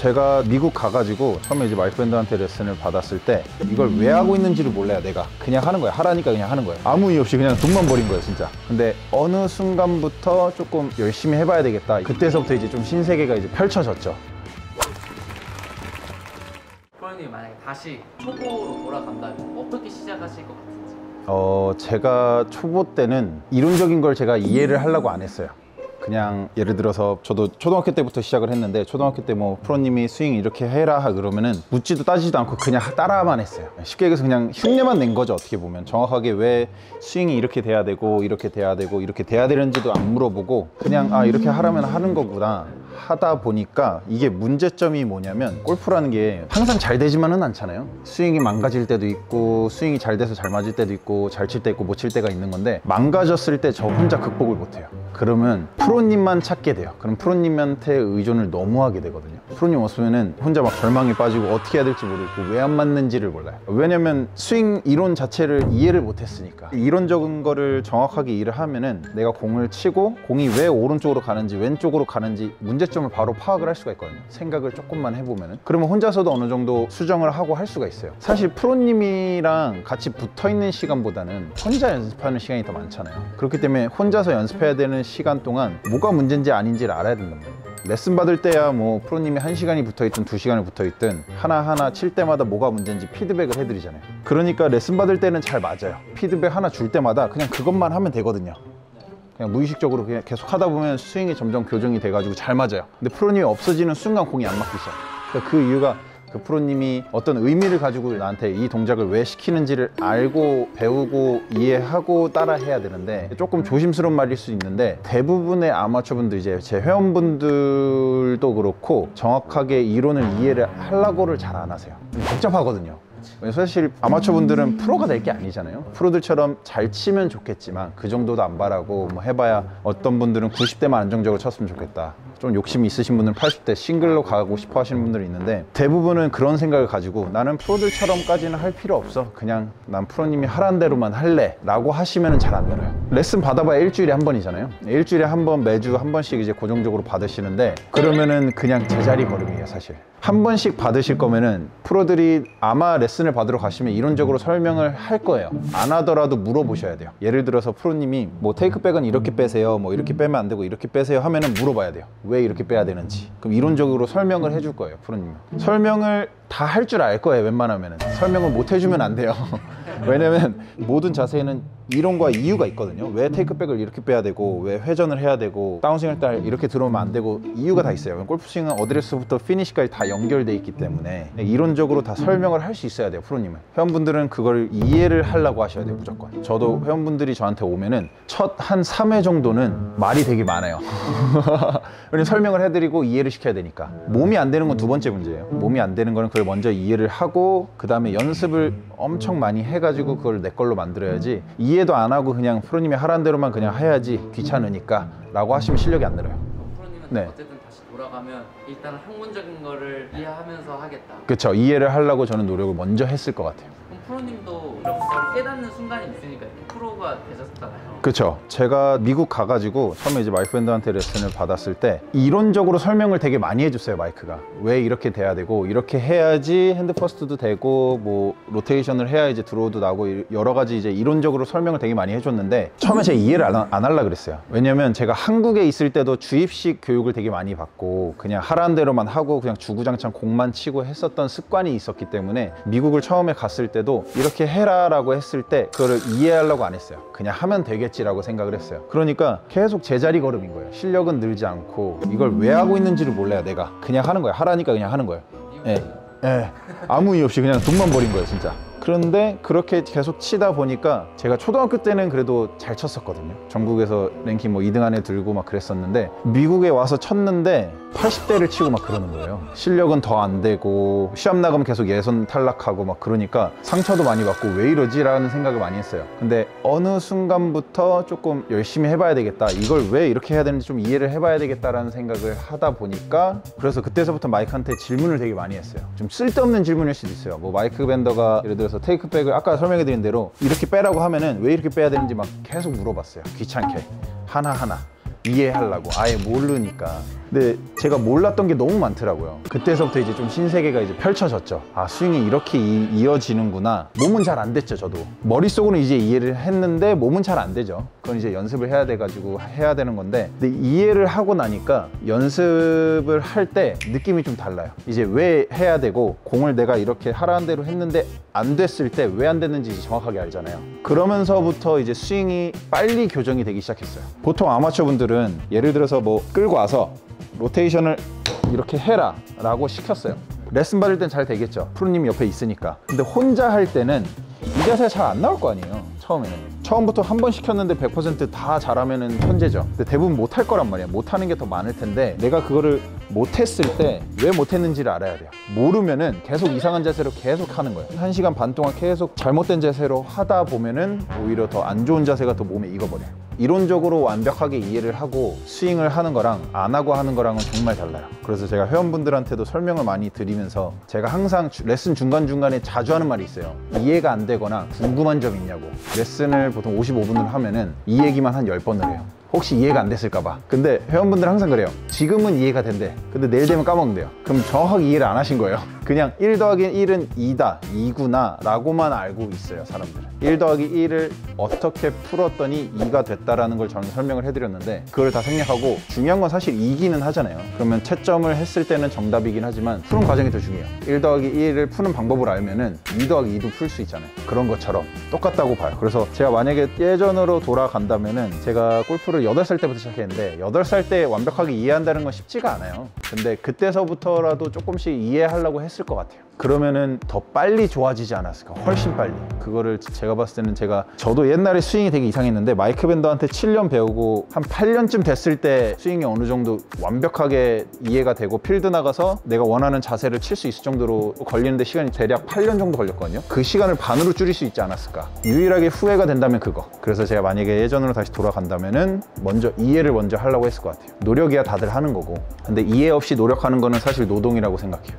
제가 미국 가가지고 처음에 이제 마이크 밴더한테 레슨을 받았을 때 이걸 왜 하고 있는지를 몰라요. 내가 그냥 하는 거야. 하라니까 그냥 하는 거예요. 아무 이유 없이 그냥 돈만 버린 거예요 진짜. 근데 어느 순간부터 조금 열심히 해봐야 되겠다. 그때서부터 이제 좀 신세계가 이제 펼쳐졌죠. 프로님 만약에 다시 초보로 돌아간다면 어떻게 시작하실 것 같은지? 제가 초보 때는 이론적인 걸 제가 이해를 하려고 안 했어요. 그냥 예를 들어서 저도 초등학교 때부터 시작을 했는데 초등학교 때 뭐 프로님이 스윙 이렇게 해라 그러면은 묻지도 따지지도 않고 그냥 따라만 했어요. 쉽게 얘기해서 그냥 흉내만 낸 거죠. 어떻게 보면 정확하게 왜 스윙이 이렇게 돼야 되고 이렇게 돼야 되고 이렇게 돼야 되는지도 안 물어보고 그냥 아 이렇게 하라면 하는 거구나 하다 보니까 이게 문제점이 뭐냐면 골프라는 게 항상 잘 되지만은 않잖아요. 스윙이 망가질 때도 있고 스윙이 잘 돼서 잘 맞을 때도 있고 잘 칠 때 있고 못 칠 때가 있는 건데 망가졌을 때 저 혼자 극복을 못해요. 그러면 프로님만 찾게 돼요. 그럼 프로님한테 의존을 너무 하게 되거든요. 프로님 없으면은 혼자 막 절망에 빠지고 어떻게 해야 될지 모르고 왜 안 맞는지를 몰라요. 왜냐면 스윙 이론 자체를 이해를 못했으니까. 이론적인 거를 정확하게 이해를 하면은 내가 공을 치고 공이 왜 오른쪽으로 가는지 왼쪽으로 가는지 문제점을 바로 파악을 할 수가 있거든요. 생각을 조금만 해보면은. 그러면 혼자서도 어느 정도 수정을 하고 할 수가 있어요. 사실 프로님이랑 같이 붙어있는 시간보다는 혼자 연습하는 시간이 더 많잖아요. 그렇기 때문에 혼자서 연습해야 되는 시간 동안 뭐가 문제인지 아닌지를 알아야 된단 말이에요. 레슨 받을 때야 뭐 프로님이 1시간이 붙어있든 2시간이 붙어있든 하나하나 칠 때마다 뭐가 문제인지 피드백을 해드리잖아요. 그러니까 레슨 받을 때는 잘 맞아요. 피드백 하나 줄 때마다 그냥 그것만 하면 되거든요. 그냥 무의식적으로 그냥 계속 하다 보면 스윙이 점점 교정이 돼가지고 잘 맞아요. 근데 프로님이 없어지는 순간 공이 안 맞기 시작해요. 그러니까 그 이유가 그 프로님이 어떤 의미를 가지고 나한테 이 동작을 왜 시키는지를 알고 배우고 이해하고 따라 해야 되는데 조금 조심스러운 말일 수 있는데 대부분의 아마추어분들 이제 제 회원분들도 그렇고 정확하게 이론을 이해를 하려고를 잘 안 하세요. 복잡하거든요. 사실 아마추어분들은 프로가 될 게 아니잖아요. 프로들처럼 잘 치면 좋겠지만 그 정도도 안 바라고 뭐 해봐야 어떤 분들은 90대만 안정적으로 쳤으면 좋겠다. 좀 욕심이 있으신 분들은 80대 싱글로 가고 싶어 하시는 분들이 있는데 대부분은 그런 생각을 가지고 나는 프로들처럼까지는 할 필요 없어. 그냥 난 프로님이 하라는 대로만 할래 라고 하시면 잘 안 늘어요. 레슨 받아봐야 일주일에 한 번이잖아요. 일주일에 한 번 매주 한 번씩 이제 고정적으로 받으시는데 그러면은 그냥 제자리 걸음이에요 사실. 한 번씩 받으실 거면은 프로들이 아마 레슨을 받으러 가시면 이론적으로 설명을 할 거예요. 안 하더라도 물어보셔야 돼요. 예를 들어서 프로님이 뭐 테이크백은 이렇게 빼세요 뭐 이렇게 빼면 안 되고 이렇게 빼세요 하면은 물어봐야 돼요. 왜 이렇게 빼야 되는지. 그럼 이론적으로 설명을 해줄 거예요 프로님은. 설명을 다 할 줄 알 거예요 웬만하면은. 설명을 못 해주면 안 돼요. 왜냐면 모든 자세에는 이론과 이유가 있거든요. 왜 테이크백을 이렇게 빼야 되고 왜 회전을 해야 되고 다운스윙 할 때 이렇게 들어오면 안 되고 이유가 다 있어요. 골프스윙은 어드레스부터 피니시까지 다 연결돼 있기 때문에 이론적으로 다 설명을 할 수 있어야 돼요 프로님은. 회원분들은 그걸 이해를 하려고 하셔야 돼요 무조건. 저도 회원분들이 저한테 오면은 첫 한 3회 정도는 말이 되게 많아요. 왜냐면 설명을 해드리고 이해를 시켜야 되니까. 몸이 안 되는 건 두 번째 문제예요. 몸이 안 되는 거는 그걸 먼저 이해를 하고 그 다음에 연습을 엄청 많이 해가지고 그걸 내 걸로 만들어야지 이해도 안 하고 그냥 프로님이 하라는 대로만 그냥 해야지 귀찮으니까 라고 하시면 실력이 안 늘어요. 프로님은 네. 어쨌든 다시 돌아가면 일단 학문적인 거를 이해하면서 하겠다. 그쵸. 이해를 하려고 저는 노력을 먼저 했을 것 같아요. 그럼 프로님도 이런 걸 깨닫는 순간이 있으니까 프로가 되셨잖아요. 그쵸. 제가 미국 가가지고 처음에 이제 마이크 밴더한테 레슨을 받았을 때 이론적으로 설명을 되게 많이 해줬어요 마이크가. 왜 이렇게 돼야 되고 이렇게 해야지 핸드 퍼스트도 되고 뭐 로테이션을 해야 이제 드로우도 나고 여러 가지 이제 이론적으로 설명을 되게 많이 해줬는데 처음에 제가 이해를 안 하려고 그랬어요. 왜냐면 제가 한국에 있을 때도 주입식 교육을 되게 많이 받고 그냥 하라는 대로만 하고 그냥 주구장창 공만 치고 했었던 습관이 있었기 때문에 미국을 처음에 갔을 때도 이렇게 해라 라고 했을 때 그거를 이해하려고 안 했어요. 그냥 하면 되겠지라고 생각을 했어요. 그러니까 계속 제자리 걸음인 거예요. 실력은 늘지 않고 이걸 왜 하고 있는지를 몰라요. 내가 그냥 하는 거예요. 하라니까 그냥 하는 거예요. 예. 아무 이유 없이 그냥 돈만 버린 거예요 진짜. 그런데 그렇게 계속 치다 보니까 제가 초등학교 때는 그래도 잘 쳤었거든요. 전국에서 랭킹 뭐 2등 안에 들고 막 그랬었는데 미국에 와서 쳤는데 80대를 치고 막 그러는 거예요. 실력은 더 안 되고 시합 나가면 계속 예선 탈락하고 막 그러니까 상처도 많이 받고 왜 이러지? 라는 생각을 많이 했어요. 근데 어느 순간부터 조금 열심히 해봐야 되겠다. 이걸 왜 이렇게 해야 되는지 좀 이해를 해봐야 되겠다라는 생각을 하다 보니까 그래서 그때서부터 마이크한테 질문을 되게 많이 했어요. 좀 쓸데없는 질문일 수도 있어요. 뭐 마이크 밴더가 예를 들어서 테이크백을 아까 설명해 드린 대로 이렇게 빼라고 하면은 왜 이렇게 빼야 되는지 막 계속 물어봤어요. 귀찮게 하나하나 이해하려고. 아예 모르니까. 근데 제가 몰랐던 게 너무 많더라고요. 그때서부터 이제 좀 신세계가 이제 펼쳐졌죠. 아, 스윙이 이렇게 이어지는구나. 몸은 잘 안 됐죠, 저도. 머릿속으로는 이제 이해를 했는데 몸은 잘 안 되죠. 그건 이제 연습을 해야 돼가지고 해야 되는 건데, 근데 이해를 하고 나니까 연습을 할 때 느낌이 좀 달라요. 이제 왜 해야 되고, 공을 내가 이렇게 하라는 대로 했는데 안 됐을 때 왜 안 됐는지 이제 정확하게 알잖아요. 그러면서부터 이제 스윙이 빨리 교정이 되기 시작했어요. 보통 아마추어 분들은 예를 들어서 뭐 끌고 와서 로테이션을 이렇게 해라 라고 시켰어요. 레슨 받을 땐 잘 되겠죠, 프로님 옆에 있으니까. 근데 혼자 할 때는 이 자세가 잘 안 나올 거 아니에요. 처음부터 한 번 시켰는데 100% 다 잘하면은 천재죠. 근데 대부분 못할 거란 말이야. 못하는 게 더 많을 텐데, 내가 그거를 못했을 때 왜 못했는지를 알아야 돼요. 모르면은 계속 이상한 자세로 계속 하는 거예요. 1시간 반 동안 계속 잘못된 자세로 하다 보면은 오히려 더 안 좋은 자세가 더 몸에 익어버려요. 이론적으로 완벽하게 이해를 하고 스윙을 하는 거랑 안 하고 하는 거랑은 정말 달라요. 그래서 제가 회원분들한테도 설명을 많이 드리면서, 제가 항상 레슨 중간중간에 자주 하는 말이 있어요. 이해가 안 되거나 궁금한 점 있냐고. 레슨을 보통 55분을 하면은 이 얘기만 한 10번을 해요. 혹시 이해가 안 됐을까 봐. 근데 회원분들은 항상 그래요. 지금은 이해가 된대. 근데 내일 되면 까먹는데요. 그럼 정확하게 이해를 안 하신 거예요. 그냥 1 더하기 1은 2다, 2구나 라고만 알고 있어요, 사람들은. 1 더하기 1을 어떻게 풀었더니 2가 됐다라는 걸 저는 설명을 해드렸는데, 그걸 다 생략하고, 중요한 건 사실 2기는 하잖아요. 그러면 채점을 했을 때는 정답이긴 하지만 푸는 과정이 더 중요해요. 1 더하기 1을 푸는 방법을 알면은 2 더하기 2도 풀 수 있잖아요. 그런 것처럼 똑같다고 봐요. 그래서 제가 만약에 예전으로 돌아간다면은, 제가 골프를 8살 때부터 시작했는데 8살 때 완벽하게 이해한다는 건 쉽지가 않아요. 근데 그때서부터라도 조금씩 이해하려고 했을 것 같아요. 그러면은 더 빨리 좋아지지 않았을까? 훨씬 빨리. 그거를 제가 봤을 때는, 저도 옛날에 스윙이 되게 이상했는데 마이크 밴더한테 7년 배우고 한 8년쯤 됐을 때 스윙이 어느 정도 완벽하게 이해가 되고 필드 나가서 내가 원하는 자세를 칠 수 있을 정도로 걸리는데 시간이 대략 8년 정도 걸렸거든요. 그 시간을 반으로 줄일 수 있지 않았을까? 유일하게 후회가 된다면 그거. 그래서 제가 만약에 예전으로 다시 돌아간다면은 이해를 먼저 하려고 했을 것 같아요. 노력이야 다들 하는 거고. 근데 이해 없이 노력하는 거는 사실 노동이라고 생각해요.